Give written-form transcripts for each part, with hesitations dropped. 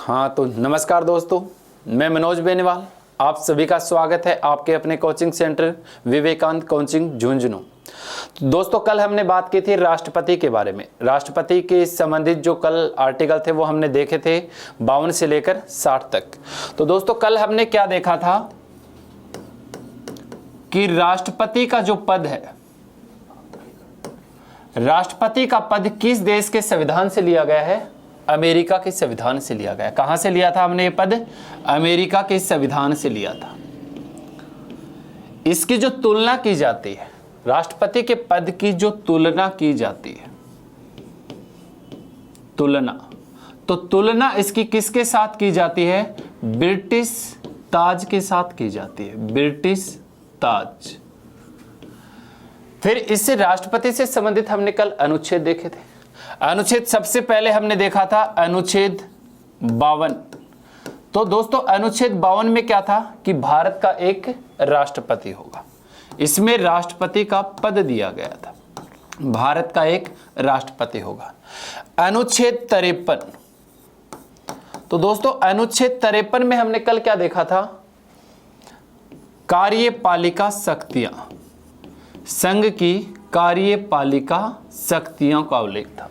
हाँ तो नमस्कार दोस्तों, मैं मनोज बेनीवाल, आप सभी का स्वागत है आपके अपने coaching centre Vivekananda coaching Jhunjhunu. तो दोस्तों कल हमने बात की थी राष्ट्रपति के बारे में। राष्ट्रपति के संबंधित जो कल आर्टिकल थे वो हमने देखे थे 52 से लेकर 60 तक। तो दोस्तों कल हमने क्या देखा था कि राष्ट्रपति का जो पद है, राष्ट्रपति का पद किस देश के संविधान से लिया गया है? अमेरिका के संविधान से लिया गया। कहां से लिया था हमने ये पद? अमेरिका के संविधान से लिया था। इसकी जो तुलना की जाती है, राष्ट्रपति के पद की जो तुलना की जाती है, तुलना इसकी किसके साथ की जाती है? ब्रिटिश ताज के साथ की जाती है, ब्रिटिश ताज। फिर इससे राष्ट्रपति से संबंधित हमने कल अनुच्छेद देखे थे। अनुच्छेद सबसे पहले हमने देखा था अनुच्छेद 52। तो दोस्तों अनुच्छेद 52 में क्या था कि भारत का एक राष्ट्रपति होगा। इसमें राष्ट्रपति का पद दिया गया था, भारत का एक राष्ट्रपति होगा। अनुच्छेद 53। तो दोस्तों अनुच्छेद 53 में हमने कल क्या देखा था? कार्यपालिका शक्तियां, संघ की कार्यपालिका शक्तियों का उल्लेख था।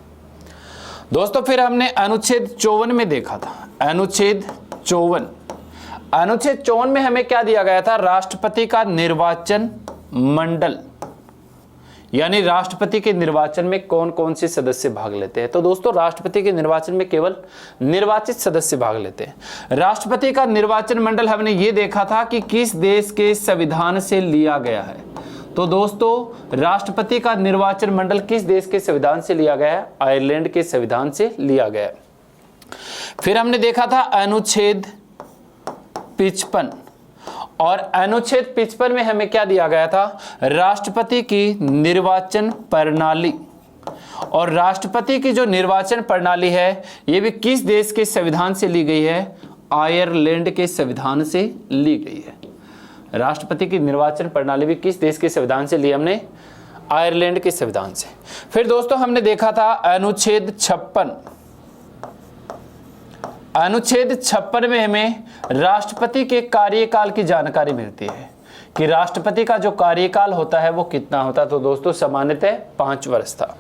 दोस्तों फिर हमने अनुच्छेद 54 में देखा था, अनुच्छेद 54 में हमें क्या दिया गया था? राष्ट्रपति का निर्वाचन मंडल, यानी राष्ट्रपति के निर्वाचन में कौन कौन से सदस्य भाग लेते हैं। तो दोस्तों राष्ट्रपति के निर्वाचन में केवल निर्वाचित सदस्य भाग लेते हैं। राष्ट्रपति का निर्वाचन मंडल हमने ये देखा था कि किस देश के संविधान से लिया गया है। तो दोस्तों राष्ट्रपति का निर्वाचन मंडल किस देश के संविधान से लिया गया है? आयरलैंड के संविधान से लिया गया है। फिर हमने देखा था अनुच्छेद 55, और अनुच्छेद 55 में हमें क्या दिया गया था? राष्ट्रपति की निर्वाचन प्रणाली। और राष्ट्रपति की जो निर्वाचन प्रणाली है ये भी किस देश के संविधान से ली गई है? आयरलैंड के संविधान से ली गई है। राष्ट्रपति की निर्वाचन प्रणाली भी किस देश के संविधान से ली? हमने आयरलैंड के संविधान से। फिर दोस्तों हमने देखा था अनुच्छेद 56। अनुच्छेद 56 में हमें राष्ट्रपति के कार्यकाल की जानकारी मिलती है कि राष्ट्रपति का जो कार्यकाल होता है वो कितना होता है। तो दोस्तों सामान्यतः 5 वर्ष था।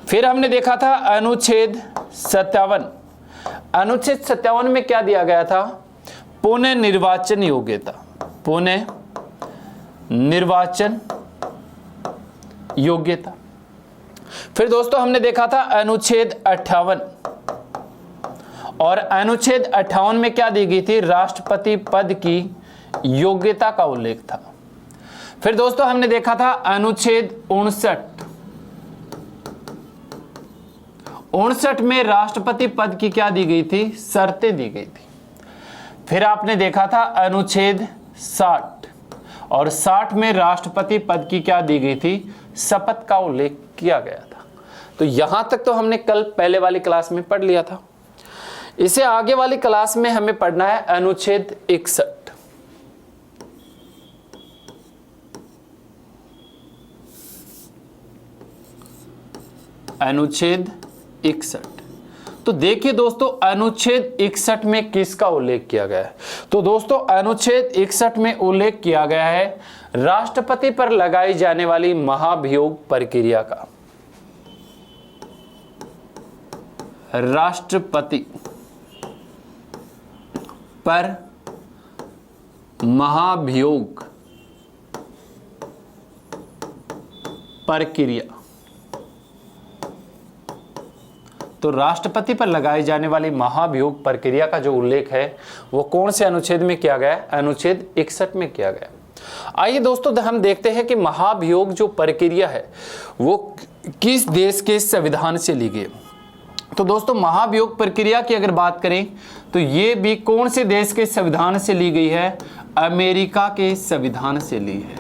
फिर हमने देखा था अनुच्छेद 57। अनुच्छेद 57 में क्या दिया गया था? पुनः निर्वाचन योग्यता, पुनः निर्वाचन योग्यता। फिर दोस्तों हमने देखा था अनुच्छेद 58, और अनुच्छेद 58 में क्या दी गई थी? राष्ट्रपति पद की योग्यता का उल्लेख था। फिर दोस्तों हमने देखा था अनुच्छेद 59 में राष्ट्रपति पद की क्या दी गई थी? शर्तें दी गई थी। फिर आपने देखा था अनुच्छेद 60, और 60 में राष्ट्रपति पद की क्या दी गई थी? शपथ का उल्लेख किया गया था। तो यहां तक तो हमने कल पहले वाली क्लास में पढ़ लिया था। इसे आगे वाली क्लास में हमें पढ़ना है अनुच्छेद 61। अनुच्छेद 61। तो देखिए दोस्तों अनुच्छेद 61 में किसका उल्लेख किया गया है? तो दोस्तों अनुच्छेद 61 में उल्लेख किया गया है राष्ट्रपति पर लगाई जाने वाली महाभियोग प्रक्रिया का। राष्ट्रपति पर महाभियोग प्रक्रिया। तो राष्ट्रपति पर लगाई जाने वाली महाभियोग प्रक्रिया का जो उल्लेख है वो कौन से अनुच्छेद में किया गया है? अनुच्छेद 61 में किया गया। आइए दोस्तों हम देखते हैं कि महाभियोग जो प्रक्रिया है वो किस देश के संविधान से ली गई। तो दोस्तों महाभियोग प्रक्रिया की अगर बात करें तो ये भी कौन से देश के संविधान से ली गई है? अमेरिका के संविधान से ली है।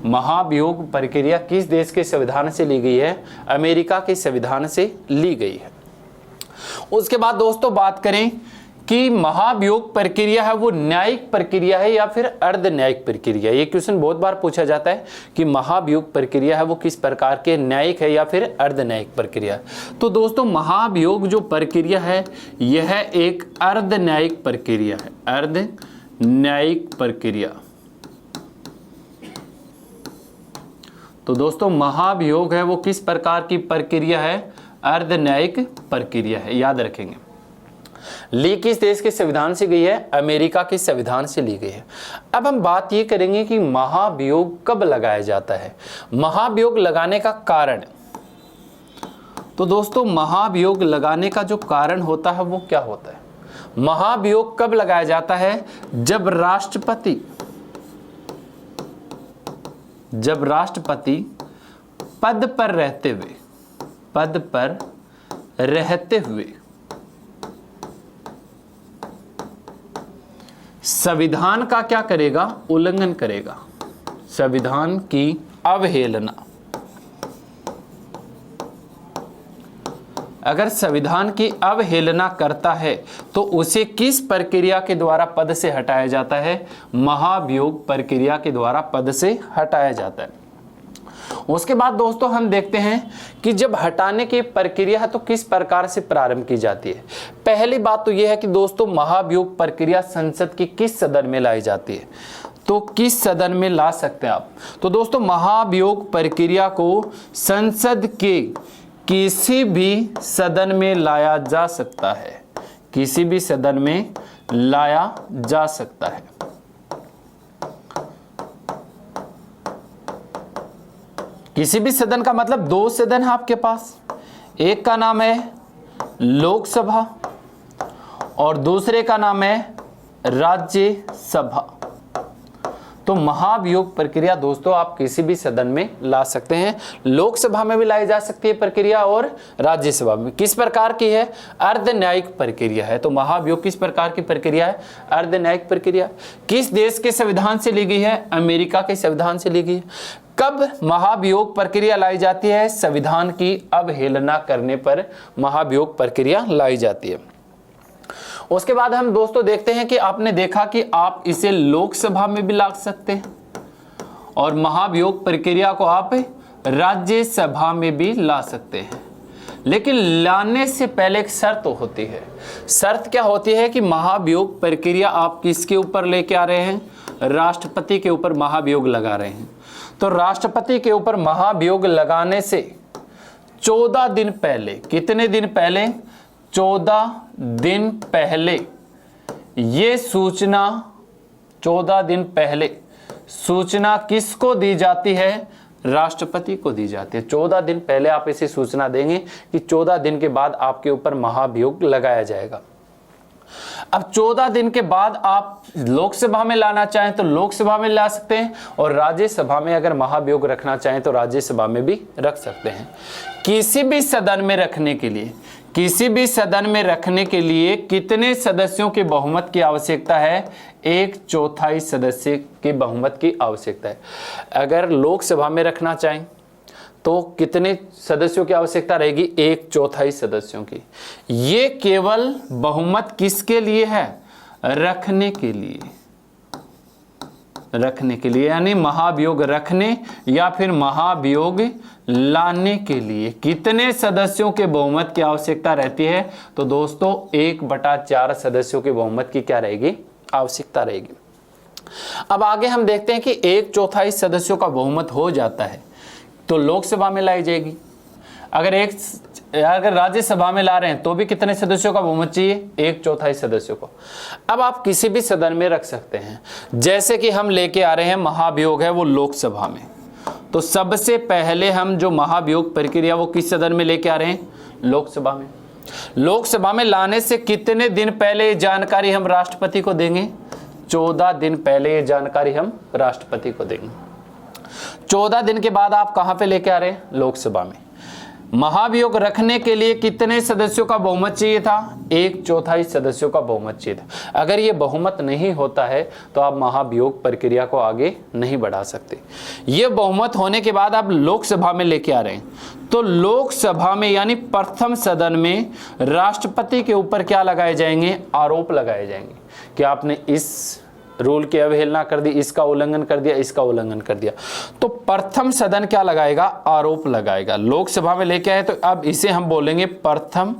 महाभियोग प्रक्रिया किस देश के संविधान से ली गई है? अमेरिका के संविधान से ली गई है। उसके बाद दोस्तों बात करें कि महाभियोग प्रक्रिया है वो न्यायिक प्रक्रिया है या फिर अर्ध न्यायिक प्रक्रिया। ये क्वेश्चन बहुत बार पूछा जाता है कि महाभियोग प्रक्रिया है वो किस प्रकार के न्यायिक है या फिर अर्ध न्यायिक प्रक्रिया। तो दोस्तों महाभियोग जो प्रक्रिया है यह एक अर्ध न्यायिक प्रक्रिया है, अर्ध न्यायिक प्रक्रिया। तो दोस्तों महाभियोग है वो किस प्रकार की प्रक्रिया है, अर्ध न्यायिक प्रक्रिया है, याद रखेंगे। ली किस देश के संविधान से गई है, अमेरिका के संविधान से ली गई है। अब हम बात ये करेंगे कि महाभियोग कब लगाया जाता है, महाभियोग लगाने का कारण। तो दोस्तों महाभियोग लगाने का जो कारण होता है वो क्या होता है, महाभियोग कब लगाया जाता है, जब राष्ट्रपति पद पर रहते हुए संविधान का क्या करेगा, उल्लंघन करेगा, संविधान की अवहेलना। अगर संविधान की अवहेलना करता है तो उसे किस प्रक्रिया के द्वारा पद से हटाया जाता है, महाभियोग प्रक्रिया के द्वारा पद से हटाया जाता है। उसके बाद दोस्तों हम देखते हैं कि जब हटाने की प्रक्रिया है तो किस प्रकार से प्रारंभ की जाती है। पहली बात तो यह है कि दोस्तों महाभियोग प्रक्रिया संसद की किस सदन में लाई जाती है, तो किस सदन में ला सकते हैं आप। तो दोस्तों महाभियोग प्रक्रिया को संसद के किसी भी सदन में लाया जा सकता है, किसी भी सदन में लाया जा सकता है। किसी भी सदन का मतलब दो सदन है आपके पास, एक का नाम है लोकसभा और दूसरे का नाम है राज्यसभा। तो महाभियोग प्रक्रिया दोस्तों आप किसी भी सदन में ला सकते हैं, लोकसभा में भी लाई जा सकती है प्रक्रिया और राज्यसभा में। किस प्रकार की है, अर्ध न्यायिक प्रक्रिया है। तो महाभियोग किस प्रकार की प्रक्रिया है, अर्ध न्यायिक प्रक्रिया। किस देश के संविधान से ली गई है, अमेरिका के संविधान से ली गई है। कब महाभियोग प्रक्रिया लाई जाती है, संविधान की अवहेलना करने पर महाभियोग प्रक्रिया लाई जाती है। उसके बाद हम दोस्तों देखते हैं कि आपने देखा कि आप इसे लोकसभा में भी ला सकते हैं और महाभियोग प्रक्रिया को आप राज्यसभा में भी ला सकते हैं। लेकिन लाने से पहले एक शर्त होती है। शर्त क्या होती है कि महाभियोग प्रक्रिया आप किसके ऊपर लेके आ रहे हैं, राष्ट्रपति के ऊपर महाभियोग लगा रहे हैं। तो राष्ट्रपति के ऊपर महाभियोग लगाने से 14 दिन पहले, कितने दिन पहले, 14 दिन पहले ये सूचना, 14 दिन पहले सूचना किसको दी जाती है, राष्ट्रपति को दी जाती है। 14 दिन पहले आप इसे सूचना देंगे कि 14 दिन के बाद आपके ऊपर महाभियोग लगाया जाएगा। अब 14 दिन के बाद आप लोकसभा में लाना चाहें तो लोकसभा में ला सकते हैं और राज्यसभा में अगर महाभियोग रखना चाहें तो राज्यसभा में भी रख सकते हैं। किसी भी सदन में रखने के लिए, किसी भी सदन में रखने के लिए कितने सदस्यों के बहुमत की आवश्यकता है, 1/4 सदस्य के बहुमत की आवश्यकता है। अगर लोकसभा में रखना चाहें तो कितने सदस्यों की आवश्यकता रहेगी, 1/4 सदस्यों की। ये केवल बहुमत किसके लिए है, रखने के लिए, रखने के लिए, यानी महाभियोग रखने या फिर महाभियोग लाने के लिए कितने सदस्यों के बहुमत की आवश्यकता रहती है। तो दोस्तों 1/4 सदस्यों के बहुमत की क्या रहेगी, आवश्यकता रहेगी। अब आगे हम देखते हैं कि 1/4 सदस्यों का बहुमत हो जाता है तो लोकसभा में लाई जाएगी। अगर राज्यसभा में ला रहे हैं तो भी कितने सदस्यों का बहुमत चाहिए, 1/4 सदस्यों को। अब आप किसी भी सदन में रख सकते हैं। जैसे कि हम लेके आ रहे हैं महाभियोग है वो लोकसभा में, तो सबसे पहले हम जो महाभियोग प्रक्रिया वो किस सदन में लेके आ रहे हैं, लोकसभा में। लोकसभा में लाने से कितने दिन पहले ये जानकारी हम राष्ट्रपति को देंगे, 14 दिन पहले ये जानकारी हम राष्ट्रपति को देंगे। 14 दिन के बाद आप कहां पे लेके आ रहे हैं, लोकसभा में। महाभियोग रखने के लिए कितने सदस्यों का बहुमत चाहिए था? 1/4 सदस्यों का बहुमत चाहिए था। अगर ये बहुमत नहीं होता है तो आप महाभियोग प्रक्रिया को आगे नहीं बढ़ा सकते। ये बहुमत होने के बाद आप लोकसभा में लेके आ रहे हैं, तो लोकसभा में यानी प्रथम सदन में राष्ट्रपति के ऊपर क्या लगाए जाएंगे? आरोप लगाए जाएंगे कि आपने इस रूल की अवहेलना कर दी, इसका उल्लंघन कर दिया, इसका उल्लंघन कर दिया। तो प्रथम सदन क्या लगाएगा? आरोप लगाएगा। लोकसभा में लेके आए तो अब इसे हम बोलेंगे प्रथम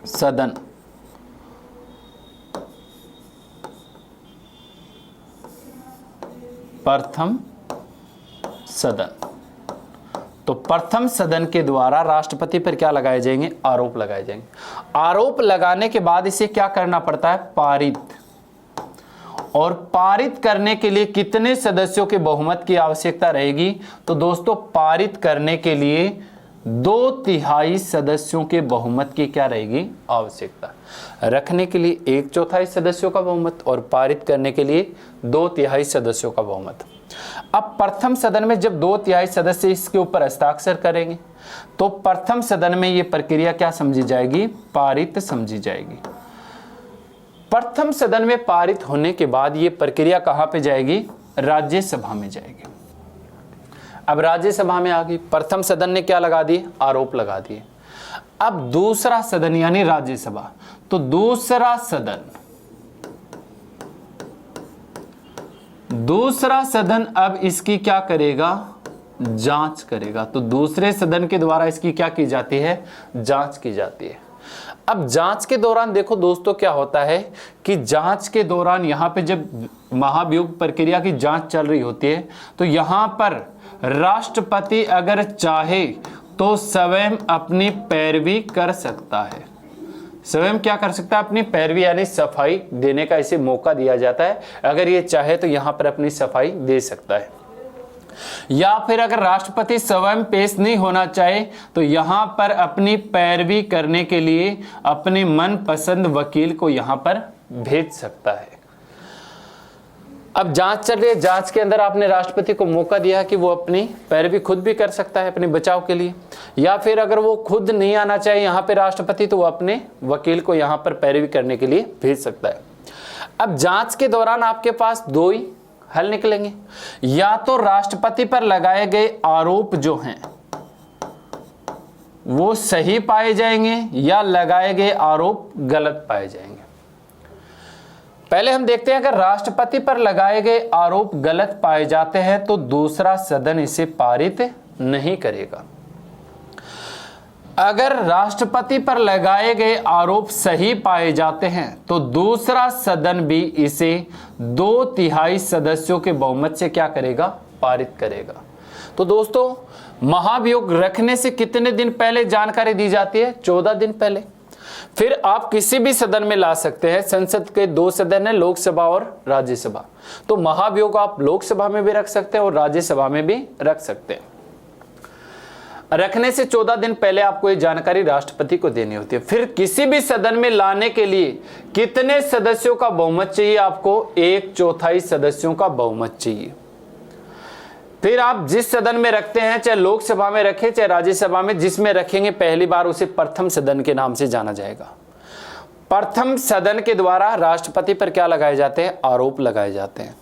सदन। प्रथम सदन। तो प्रथम सदन के द्वारा राष्ट्रपति पर क्या लगाए जाएंगे? आरोप लगाए जाएंगे। आरोप लगाने के बाद इसे क्या करना पड़ता है? पारित। और पारित करने के लिए कितने सदस्यों के बहुमत की आवश्यकता रहेगी? तो दोस्तों पारित करने के लिए 2/3 सदस्यों के बहुमत की क्या रहेगी? आवश्यकता। रखने के लिए 1/4 सदस्यों का बहुमत और पारित करने के लिए 2/3 सदस्यों का बहुमत। अब प्रथम सदन में जब 2/3 सदस्य इसके ऊपर हस्ताक्षर करेंगे तो प्रथम सदन में यह प्रक्रिया क्या समझी जाएगी? पारित समझी जाएगी। प्रथम सदन में पारित होने के बाद ये प्रक्रिया कहां पे जाएगी? राज्यसभा में जाएगी। अब राज्यसभा में आ गई, प्रथम सदन ने क्या लगा दिए? आरोप लगा दिए। अब दूसरा सदन यानी राज्यसभा, तो दूसरा सदन अब इसकी क्या करेगा? जांच करेगा। तो दूसरे सदन के द्वारा इसकी क्या की जाती है? जांच की जाती है। अब जांच के दौरान देखो दोस्तों क्या होता है कि जांच के दौरान यहां पे जब महाभियोग प्रक्रिया की जांच चल रही होती है तो यहां पर राष्ट्रपति अगर चाहे तो स्वयं अपनी पैरवी कर सकता है। स्वयं क्या कर सकता है? अपनी पैरवी यानी सफाई देने का इसे मौका दिया जाता है। अगर ये चाहे तो यहां पर अपनी सफाई दे सकता है। या फिर अगर राष्ट्रपति स्वयं पेश नहीं होना चाहे तो यहां पर अपनी पैरवी करने के लिए अपने मनपसंद वकील को यहां पर भेज सकता है। अब जांच चल रही है, जांच के अंदर आपने राष्ट्रपति को मौका दिया कि वो अपनी पैरवी खुद भी कर सकता है अपने बचाव के लिए, या फिर अगर वो खुद नहीं आना चाहे यहां पे राष्ट्रपति तो वो अपने वकील को यहां पर पैरवी करने के लिए भेज सकता है। अब जांच के दौरान आपके पास 2 ही हल निकलेंगे, या तो राष्ट्रपति पर लगाए गए आरोप जो हैं वो सही पाए जाएंगे या लगाए गए आरोप गलत पाए जाएंगे। पहले हम देखते हैं अगर राष्ट्रपति पर लगाए गए आरोप गलत पाए जाते हैं तो दूसरा सदन इसे पारित नहीं करेगा। अगर राष्ट्रपति पर लगाए गए आरोप सही पाए जाते हैं तो दूसरा सदन भी इसे 2/3 सदस्यों के बहुमत से क्या करेगा? पारित करेगा। तो दोस्तों महाभियोग रखने से कितने दिन पहले जानकारी दी जाती है? 14 दिन पहले। फिर आप किसी भी सदन में ला सकते हैं। संसद के 2 सदन है, लोकसभा और राज्यसभा। तो महाभियोग आप लोकसभा में भी रख सकते हैं और राज्यसभा में भी रख सकते हैं। रखने से 14 दिन पहले आपको ये जानकारी राष्ट्रपति को देनी होती है। फिर किसी भी सदन में लाने के लिए कितने सदस्यों का बहुमत चाहिए? आपको 1/4 सदस्यों का बहुमत चाहिए। फिर आप जिस सदन में रखते हैं, चाहे लोकसभा में रखें चाहे राज्यसभा में, जिसमें रखेंगे पहली बार उसे प्रथम सदन के नाम से जाना जाएगा। प्रथम सदन के द्वारा राष्ट्रपति पर क्या लगाए जाते हैं? आरोप लगाए जाते हैं।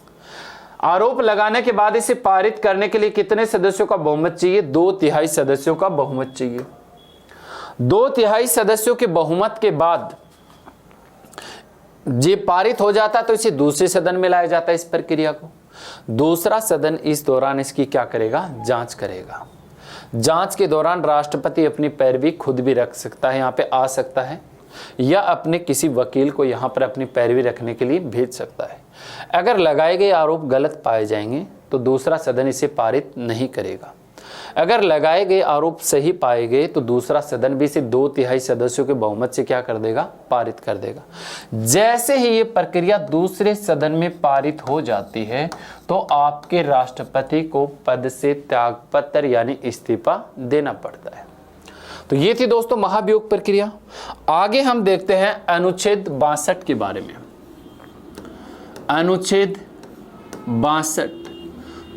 आरोप लगाने के बाद इसे पारित करने के लिए कितने सदस्यों का बहुमत चाहिए? 2/3 सदस्यों का बहुमत चाहिए। 2/3 सदस्यों के बहुमत के बाद ये पारित हो जाता तो इसे दूसरे सदन में लाया जाता है। इस प्रक्रिया को दूसरा सदन इस दौरान इसकी क्या करेगा? जांच करेगा। जांच के दौरान राष्ट्रपति अपनी पैरवी खुद भी रख सकता है, यहाँ पे आ सकता है, या अपने किसी वकील को यहाँ पर अपनी पैरवी रखने के लिए भेज सकता है। अगर लगाए गए आरोप गलत पाए जाएंगे तो दूसरा सदन इसे पारित नहीं करेगा। अगर लगाए गए आरोप सही पाए गए तो दूसरा सदन भी इसे 2/3 सदस्यों के बहुमत से क्या कर देगा? पारित कर देगा। जैसे ही ये प्रक्रिया दूसरे सदन में पारित हो जाती है तो आपके राष्ट्रपति को पद से त्यागपत्र यानी इस्तीफा देना पड़ता है। तो ये थी दोस्तों महाभियोग प्रक्रिया। आगे हम देखते हैं अनुच्छेद 62 के बारे में। अनुच्छेद 62।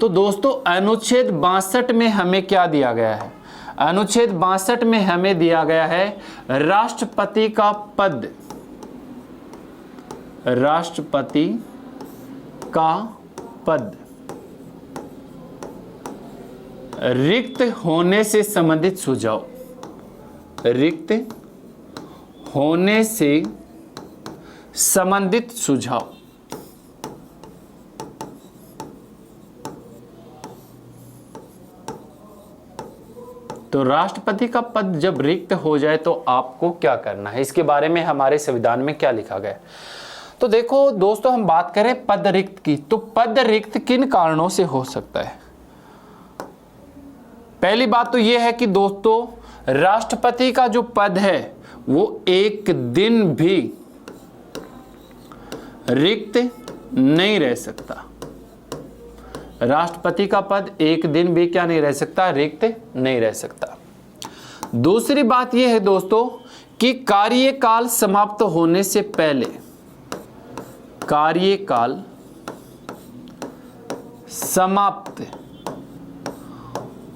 तो दोस्तों अनुच्छेद 62 में हमें क्या दिया गया है? अनुच्छेद 62 में हमें दिया गया है राष्ट्रपति का पद, राष्ट्रपति का पद रिक्त होने से संबंधित सुझाव, रिक्त होने से संबंधित सुझाव। तो राष्ट्रपति का पद जब रिक्त हो जाए तो आपको क्या करना है, इसके बारे में हमारे संविधान में क्या लिखा गया है। तो देखो दोस्तों, हम बात करें पद रिक्त की, तो पद रिक्त किन कारणों से हो सकता है। पहली बात तो यह है कि दोस्तों राष्ट्रपति का जो पद है वो एक दिन भी रिक्त नहीं रह सकता। राष्ट्रपति का पद एक दिन भी क्या नहीं रह सकता, रिक्त नहीं रह सकता। दूसरी बात यह है दोस्तों कि कार्यकाल समाप्त होने से पहले, कार्यकाल समाप्त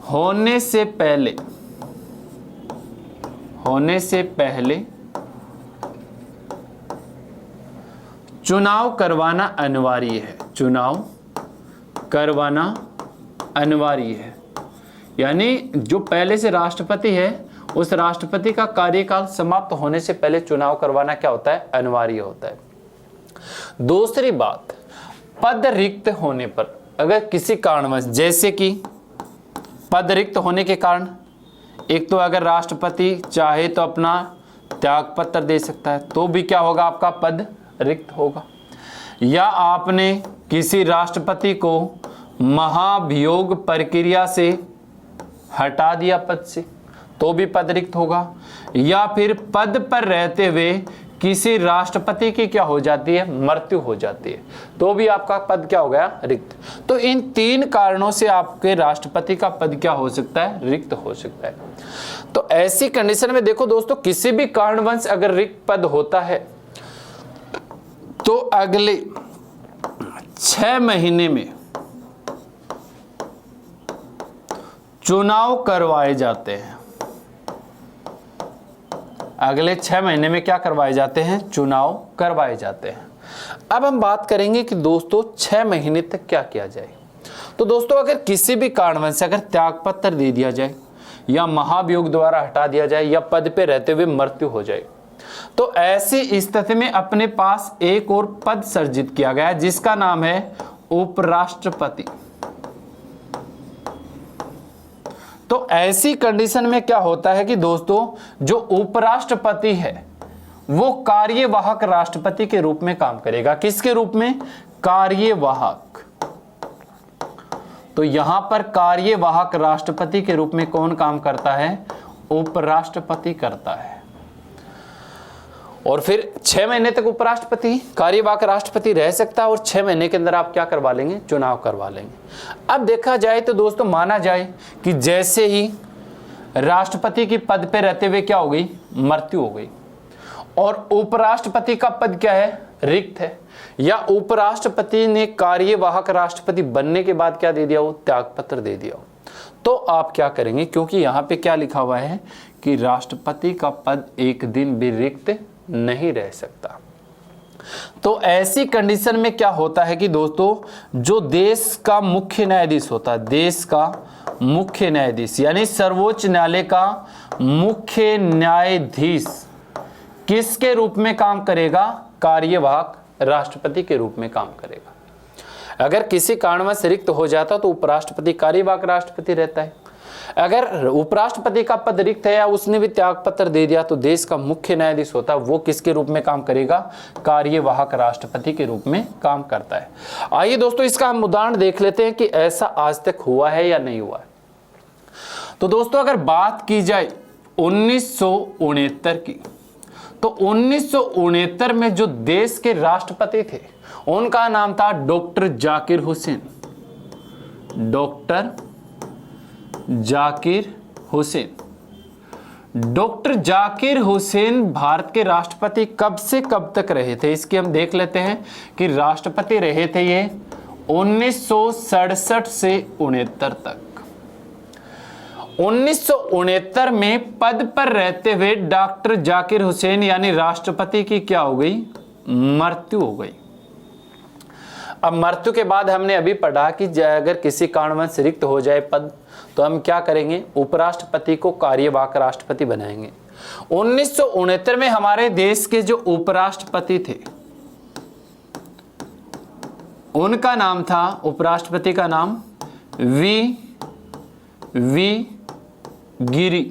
होने से पहले, होने से पहले चुनाव करवाना अनिवार्य है, चुनाव करवाना अनिवार्य है। यानी जो पहले से राष्ट्रपति है उस राष्ट्रपति का कार्यकाल समाप्त होने से पहले चुनाव करवाना क्या होता है, अनिवार्य होता है। दूसरी बात, पद रिक्त होने पर अगर किसी कारणवश, जैसे कि पद रिक्त होने के कारण, एक तो अगर राष्ट्रपति चाहे तो अपना त्याग पत्र दे सकता है, तो भी क्या होगा, आपका पद रिक्त होगा। या आपने किसी राष्ट्रपति को महाभियोग प्रक्रिया से हटा दिया पद से, तो भी पद रिक्त होगा। या फिर पद पर रहते हुए किसी राष्ट्रपति की क्या हो जाती है, मृत्यु हो जाती है, तो भी आपका पद क्या हो गया, रिक्त। तो इन तीन कारणों से आपके राष्ट्रपति का पद क्या हो सकता है, रिक्त हो सकता है। तो ऐसी कंडीशन में देखो दोस्तों, किसी भी कारणवश अगर रिक्त पद होता है तो अगले 6 महीने में चुनाव करवाए जाते हैं। अगले 6 महीने में क्या करवाए जाते हैं, चुनाव करवाए जाते हैं। अब हम बात करेंगे कि दोस्तों 6 महीने तक क्या किया जाए। तो दोस्तों अगर किसी भी कारणवश से अगर त्यागपत्र दे दिया जाए या महाभियोग द्वारा हटा दिया जाए या पद पे रहते हुए मृत्यु हो जाए, तो ऐसी स्थिति में अपने पास एक और पद सृजित किया गया है जिसका नाम है उपराष्ट्रपति। तो ऐसी कंडीशन में क्या होता है कि दोस्तों जो उपराष्ट्रपति है वो कार्यवाहक राष्ट्रपति के रूप में काम करेगा। किसके रूप में, कार्यवाहक। तो यहां पर कार्यवाहक राष्ट्रपति के रूप में कौन काम करता है, उपराष्ट्रपति करता है। और फिर 6 महीने तक उपराष्ट्रपति कार्यवाहक राष्ट्रपति रह सकता है और 6 महीने के अंदर आप क्या करवा लेंगे, चुनाव करवा लेंगे। अब देखा जाए तो दोस्तों माना जाए कि जैसे ही राष्ट्रपति की पद पे रहते हुए क्या हो गई, मृत्यु हो गई, और उपराष्ट्रपति का पद क्या है, रिक्त है, या उपराष्ट्रपति ने कार्यवाहक राष्ट्रपति बनने के बाद क्या दे दिया, वो त्यागपत्र दे दिया, तो आप क्या करेंगे, क्योंकि यहाँ पे क्या लिखा हुआ है कि राष्ट्रपति का पद एक दिन भी रिक्त नहीं रह सकता। तो ऐसी कंडीशन में क्या होता है कि दोस्तों जो देश का मुख्य न्यायाधीश होता है, देश का मुख्य न्यायाधीश यानी सर्वोच्च न्यायालय का मुख्य न्यायाधीश किसके रूप में काम करेगा, कार्यवाहक राष्ट्रपति के रूप में काम करेगा। अगर किसी कारणवश रिक्त हो जाता तो उपराष्ट्रपति कार्यवाहक राष्ट्रपति रहता है। अगर उपराष्ट्रपति का पद रिक्त है या उसने भी त्यागपत्र दे दिया तो देश का मुख्य न्यायाधीश होता है वो किसके रूप में काम करेगा, कार्यवाहक राष्ट्रपति के रूप में काम करता है। आइए दोस्तों इसका हम उदाहरण देख लेते हैं कि ऐसा आज तक हुआ है या नहीं हुआ है। तो दोस्तों अगर बात की जाए 1969 की, तो 1969 में जो देश के राष्ट्रपति थे उनका नाम था doctor Zakir Hussain. Doctor Zakir Hussain. Doctor Zakir Hussain Bharat के राष्ट्रपति कब से कब तक रहे थे, इसकी हम देख लेते हैं कि राष्ट्रपति रहे थे ये 1967 से 69 तक। 1969 में पद पर रहते हुए डॉक्टर जाकिर हुसैन यानी राष्ट्रपति की क्या हो गई, मृत्यु हो गई। अब मृत्यु के बाद हमने अभी पढ़ा कि अगर किसी कारणवश रिक्त हो जाए पद तो हम क्या करेंगे, उपराष्ट्रपति को कार्यवाहक राष्ट्रपति बनाएंगे। 1969 में हमारे देश के जो उपराष्ट्रपति थे उनका नाम था, उपराष्ट्रपति का नाम वी गिरी।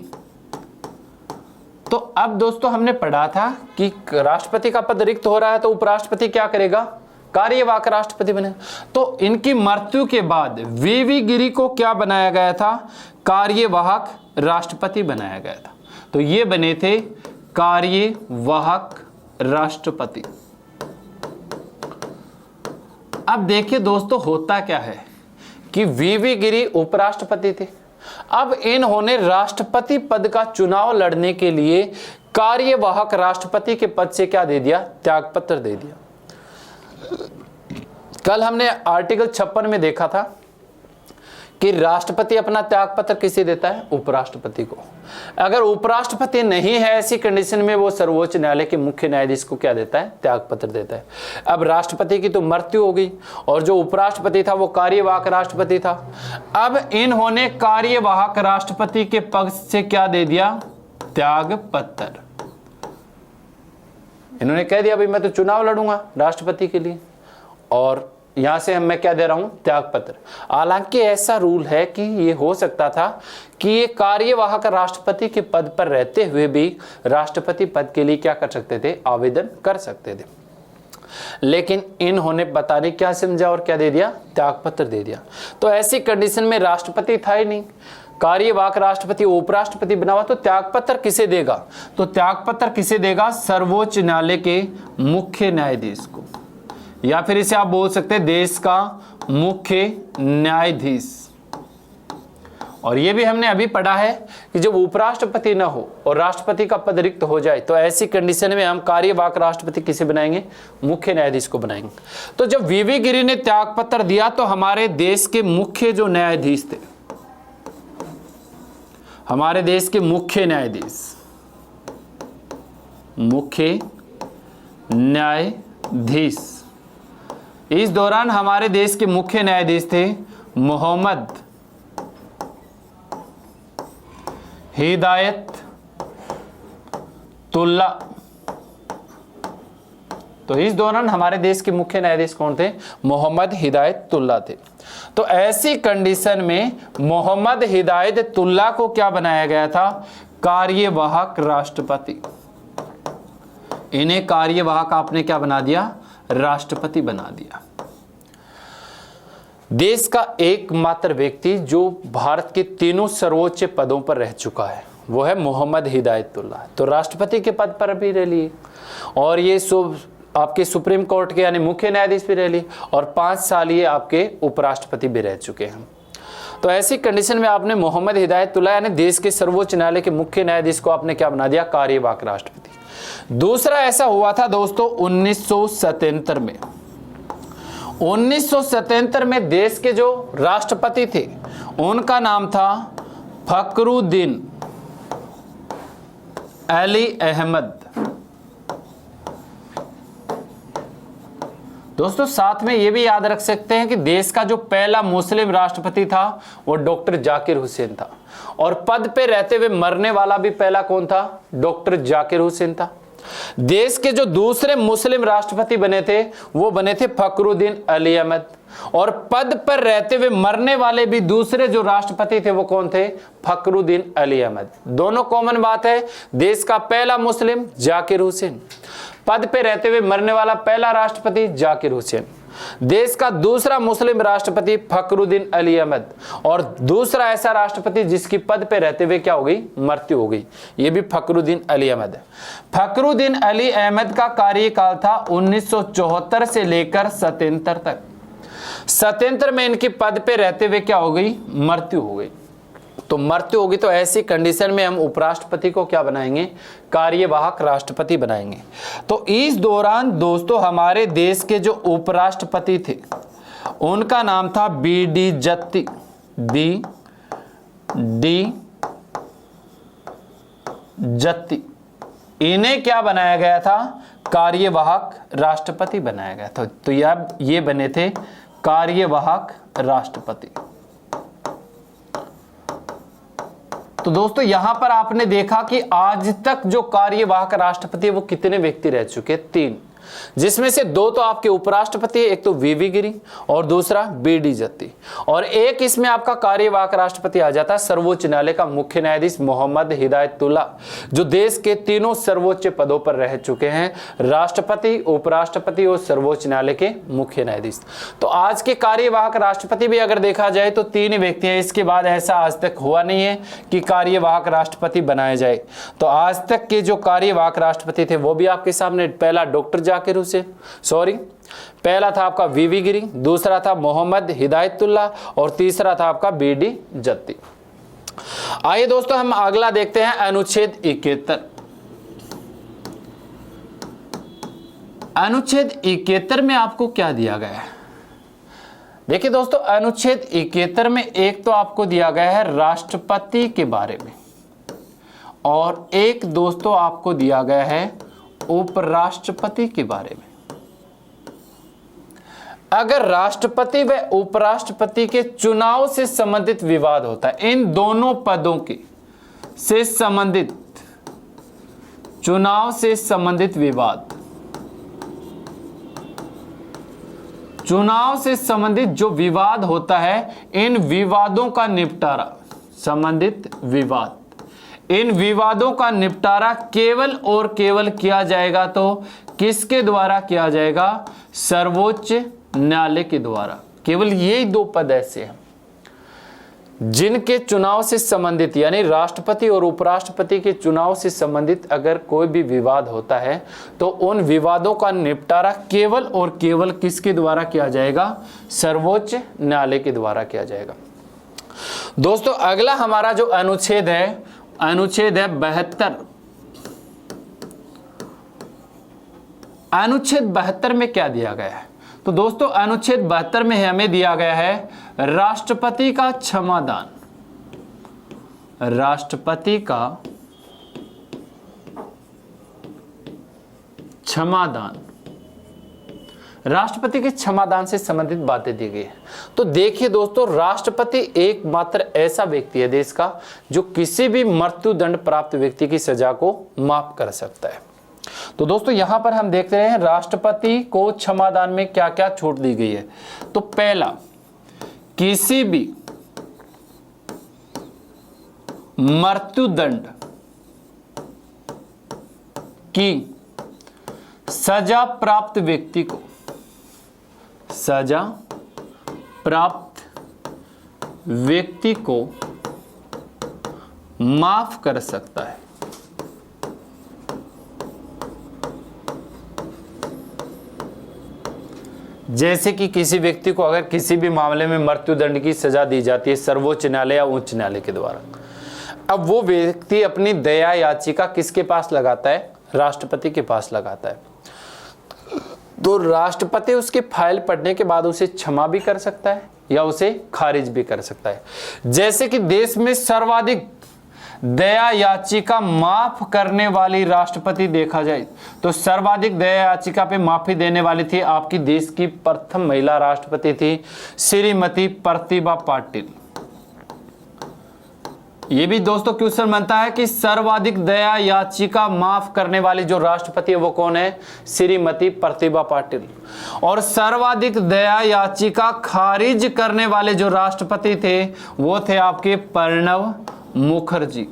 तो अब दोस्तों हमने पढ़ा था कि राष्ट्रपति का पद रिक्त हो रहा है तो उपराष्ट्रपति क्या करेगा, कार्यवाहक राष्ट्रपति बने। तो इनकी मृत्यु के बाद वी गिरी को क्या बनाया गया था, कार्यवाहक राष्ट्रपति बनाया गया था। तो ये बने थे कार्यवाहक राष्ट्रपति। अब देखिए दोस्तों होता क्या है कि वी गिरी उपराष्ट्रपति थे। अब इन्होंने राष्ट्रपति पद का चुनाव लड़ने के लिए कार्यवाहक राष्ट्रपति के पद से क्या दे दिया, त्यागपत्र दे दिया। कल हमने आर्टिकल 56 में देखा था कि राष्ट्रपति अपना त्यागपत्र किसे देता है, उपराष्ट्रपति को। अगर उपराष्ट्रपति नहीं है ऐसी कंडीशन में वो सर्वोच्च न्यायालय के मुख्य न्यायाधीश को क्या देता है, त्यागपत्र देता है। अब राष्ट्रपति की तो मृत्यु हो गई और जो उपराष्ट्रपति था वो कार्यवाहक राष्ट्रपति था। अब इन्होंने कार्यवाहक राष्ट्रपति के पद से क्या दे दिया, त्यागपत्र। इन्होंने कह दिया भाई मैं तो चुनाव लड़ूंगा राष्ट्रपति के लिए और यहां से मैं क्या दे रहा हूं, त्यागपत्र। हालांकि ऐसा रूल है कि ये हो सकता था कि ये कार्यवाहक राष्ट्रपति के पद पर रहते हुए भी राष्ट्रपति पद के लिए क्या कर सकते थे, आवेदन कर सकते थे। लेकिन इन्होंने पता नहीं क्या समझा और क्या दे दिया, त्यागपत्र दे दिया। तो ऐसी कंडीशन में राष्ट्रपति था ही नहीं, कार्यवाहक राष्ट्रपति उपराष्ट्रपति बना हुआ, तो त्यागपत्र किसे देगा, तो त्यागपत्र किसे देगा, सर्वोच्च न्यायालय के मुख्य न्यायाधीश को, या फिर इसे आप बोल सकते हैं देश का मुख्य न्यायाधीश। और यह भी हमने अभी पढ़ा है कि जब उपराष्ट्रपति न हो और राष्ट्रपति का पद रिक्त हो जाए तो ऐसी कंडीशन में हम कार्यवाहक राष्ट्रपति किसे बनाएंगे, मुख्य न्यायाधीश को बनाएंगे। तो जब वी गिरी ने त्यागपत्र दिया तो हमारे देश के मुख्य जो न्यायाधीश थे, हमारे देश के मुख्य न्यायाधीश, इस दौरान हमारे देश के मुख्य न्यायाधीश थे मोहम्मद हिदायतुल्ला। तो इस दौरान हमारे देश के मुख्य न्यायाधीश कौन थे, मोहम्मद हिदायतुल्ला थे। तो ऐसी कंडीशन में मोहम्मद हिदायतुल्ला को क्या बनाया गया था, कार्यवाहक राष्ट्रपति। इन्हें कार्यवाहक आपने क्या बना दिया, राष्ट्रपति बना दिया। देश का एकमात्र व्यक्ति जो भारत के तीनों सर्वोच्च पदों पर रह चुका है वो है मोहम्मद हिदायतुल्ला। तो राष्ट्रपति के पद पर भी रह लिए और ये आपके सुप्रीम कोर्ट के यानी मुख्य न्यायाधीश भी रह लिए और 5 साल ये आपके उपराष्ट्रपति भी रह चुके हैं। तो ऐसी कंडीशन में आपने मोहम्मद हिदायतुल्ला यानी देश के सर्वोच्च न्यायालय के मुख्य न्यायाधीश को आपने क्या बना दिया, कार्यवाहक राष्ट्रपति। दूसरा ऐसा हुआ था दोस्तों 1977 में। 1977 में देश के जो राष्ट्रपति थे उनका नाम था फखरुद्दीन अली अहमद। दोस्तों साथ में यह भी याद रख सकते हैं कि देश का जो पहला मुस्लिम राष्ट्रपति था वो डॉक्टर जाकिर हुसैन था और पद पे रहते हुए मरने वाला भी पहला कौन था, डॉक्टर जाकिर हुसैन था। देश के जो दूसरे मुस्लिम राष्ट्रपति बने थे वो बने थे फखरुद्दीन अली अहमद और पद पर रहते हुए मरने वाले भी दूसरे जो राष्ट्रपति थे वो कौन थे, फखरुद्दीन अली अहमद। दोनों कॉमन बात है, देश का पहला मुस्लिम जाकिर हुसैन, पद पे रहते हुए मरने वाला पहला राष्ट्रपति जाकिर हुसैन, देश का दूसरा मुस्लिम राष्ट्रपति फखरुद्दीन अली अहमद और दूसरा ऐसा राष्ट्रपति जिसकी पद पे रहते हुए क्या हो गई, मृत्यु हो गई, ये भी फखरुद्दीन अली अहमद है। फखरुद्दीन अली अहमद का कार्यकाल था 1974 से लेकर 77 तक। 77 में इनकी पद पे रहते हुए क्या हो गई, मृत्यु हो गई। तो मृत्यु होगी तो ऐसी कंडीशन में हम उपराष्ट्रपति को क्या बनाएंगे, कार्यवाहक राष्ट्रपति बनाएंगे। तो इस दौरान दोस्तों हमारे देश के जो उपराष्ट्रपति थे उनका नाम था बी डी जत्ती, इन्हें क्या बनाया गया था? कार्यवाहक राष्ट्रपति बनाया गया था। तो ये बने थे कार्यवाहक राष्ट्रपति। तो दोस्तों यहां पर आपने देखा कि आज तक जो कार्यवाहक राष्ट्रपति है वो कितने व्यक्ति रह चुके? 3, जिसमें से 2 तो आपके उपराष्ट्रपति है, एक तो वीवी गिरी और दूसरा बीडी जत्ती, और एक इसमें आपका कार्यवाहक राष्ट्रपति आ जाता है सर्वोच्च न्यायालय का मुख्य न्यायाधीश मोहम्मद हिदायतुल्ला, जो देश के तीनों सर्वोच्च पदों पर रह चुके हैं, राष्ट्रपति, उपराष्ट्रपति और सर्वोच्च न्यायालय के मुख्य न्यायाधीश। तो आज के कार्यवाहक राष्ट्रपति भी अगर देखा जाए तो 3 व्यक्ति हैं। इसके बाद ऐसा आज तक हुआ नहीं है कि कार्यवाहक राष्ट्रपति बनाया जाए। तो आज तक के जो कार्यवाहक राष्ट्रपति थे वो भी आपके सामने, पहला डॉक्टर जाकिर हुसैन, पहला था आपका वीवी गिरी, दूसरा था मोहम्मद हिदायतुल्ला और तीसरा था आपका बीडी जत्ती। आइए दोस्तों हम अगला देखते हैं अनुच्छेद 71। अनुच्छेद 71 में आपको क्या दिया गया है? देखिए दोस्तों, अनुच्छेद 71 में एक तो आपको दिया गया है राष्ट्रपति के बारे में, और एक दोस्तों आपको दिया गया है उपराष्ट्रपति के बारे में। अगर राष्ट्रपति व उपराष्ट्रपति के चुनाव से संबंधित विवाद होता है, इन दोनों पदों के से संबंधित, चुनाव से संबंधित विवाद, चुनाव से संबंधित जो विवाद होता है, इन विवादों का निपटारा, संबंधित विवाद, इन विवादों का निपटारा केवल और केवल किया जाएगा तो किसके द्वारा किया जाएगा? सर्वोच्च न्यायालय के द्वारा। केवल यही 2 पद ऐसे हैं जिनके चुनाव से संबंधित, यानी राष्ट्रपति और उपराष्ट्रपति के चुनाव से संबंधित अगर कोई भी विवाद होता है तो उन विवादों का निपटारा केवल और केवल किसके द्वारा किया जाएगा? सर्वोच्च न्यायालय के द्वारा किया जाएगा। दोस्तों अगला हमारा जो अनुच्छेद है, अनुच्छेद है 72। अनुच्छेद 72 में क्या दिया गया है? तो दोस्तों अनुच्छेद 72 में हमें दिया गया है राष्ट्रपति का क्षमादान। राष्ट्रपति का क्षमादान, राष्ट्रपति के क्षमादान से संबंधित बातें दी गई है। तो देखिए दोस्तों, राष्ट्रपति एकमात्र ऐसा व्यक्ति है देश का जो किसी भी मृत्युदंड प्राप्त व्यक्ति की सजा को माफ कर सकता है। तो दोस्तों यहां पर हम देख रहे हैं राष्ट्रपति को क्षमादान में क्या क्या छूट दी गई है। तो पहला, किसी भी मृत्युदंड की सजा प्राप्त व्यक्ति को, सजा प्राप्त व्यक्ति को माफ कर सकता है। जैसे कि किसी व्यक्ति को अगर किसी भी मामले में मृत्युदंड की सजा दी जाती है सर्वोच्च न्यायालय या उच्च न्यायालय के द्वारा, अब वो व्यक्ति अपनी दया याचिका किसके पास लगाता है? राष्ट्रपति के पास लगाता है। तो राष्ट्रपति उसकी फाइल पढ़ने के बाद उसे क्षमा भी कर सकता है या उसे खारिज भी कर सकता है। जैसे कि देश में सर्वाधिक दया याचिका माफ करने वाली राष्ट्रपति देखा जाए तो सर्वाधिक दया याचिका पे माफी देने वाली थी आपकी देश की प्रथम महिला राष्ट्रपति थी श्रीमती प्रतिभा पाटिल। ये भी दोस्तों क्वेश्चन बनता है कि सर्वाधिक दया याचिका माफ करने वाली जो राष्ट्रपति है वो कौन है? श्रीमती प्रतिभा पाटिल। और सर्वाधिक दया याचिका खारिज करने वाले जो राष्ट्रपति थे वो थे आपके प्रणब मुखर्जी।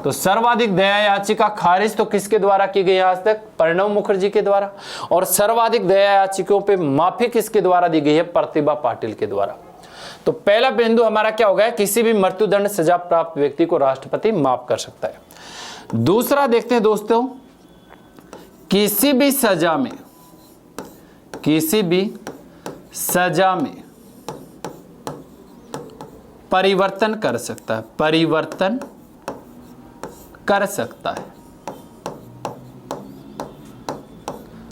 तो सर्वाधिक दया याचिका खारिज तो किसके द्वारा की गई आज तक? प्रणब मुखर्जी के द्वारा। और सर्वाधिक दया याचिकाओं पे माफी किसके द्वारा दी गई है? प्रतिभा पाटिल के द्वारा। तो पहला बिंदु हमारा क्या हो गया? किसी भी मृत्युदंड सजा प्राप्त व्यक्ति को राष्ट्रपति माफ कर सकता है। दूसरा देखते हैं दोस्तों, किसी भी सजा में, किसी भी सजा में परिवर्तन कर सकता है, परिवर्तन कर सकता है।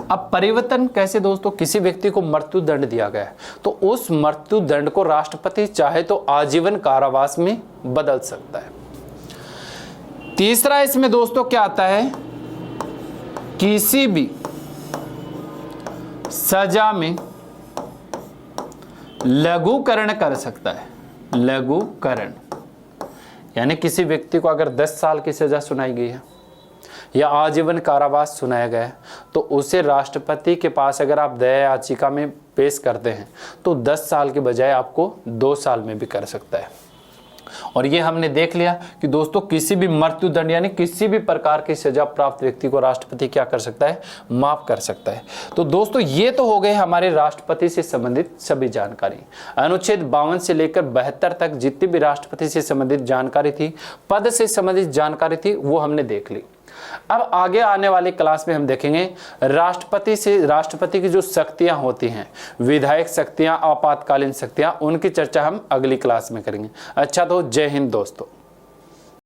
अब परिवर्तन कैसे दोस्तों? किसी व्यक्ति को मृत्युदंड दिया गया है तो उस मृत्युदंड को राष्ट्रपति चाहे तो आजीवन कारावास में बदल सकता है। तीसरा इसमें दोस्तों क्या आता है, किसी भी सजा में लघुकरण कर सकता है। लघुकरण यानी किसी व्यक्ति को अगर 10 साल की सजा सुनाई गई है या आजीवन कारावास सुनाया गया है तो उसे राष्ट्रपति के पास अगर आप दया याचिका में पेश करते हैं तो 10 साल के बजाय आपको 2 साल में भी कर सकता है। और ये हमने देख लिया कि दोस्तों किसी भी मृत्युदंड यानी किसी भी प्रकार की सजा प्राप्त व्यक्ति को राष्ट्रपति क्या कर सकता है, माफ कर सकता है। तो दोस्तों ये तो हो गए हमारे राष्ट्रपति से संबंधित सभी जानकारी। अनुच्छेद 52 से लेकर 72 तक जितनी भी राष्ट्रपति से संबंधित जानकारी थी, पद से संबंधित जानकारी थी, वो हमने देख ली। अब आगे आने वाले क्लास में हम देखेंगे राष्ट्रपति की जो शक्तियां होती हैं, विधायक शक्तियां, आपातकालीन शक्तियां, उनकी चर्चा हम अगली क्लास में करेंगे। अच्छा तो जय हिंद दोस्तों।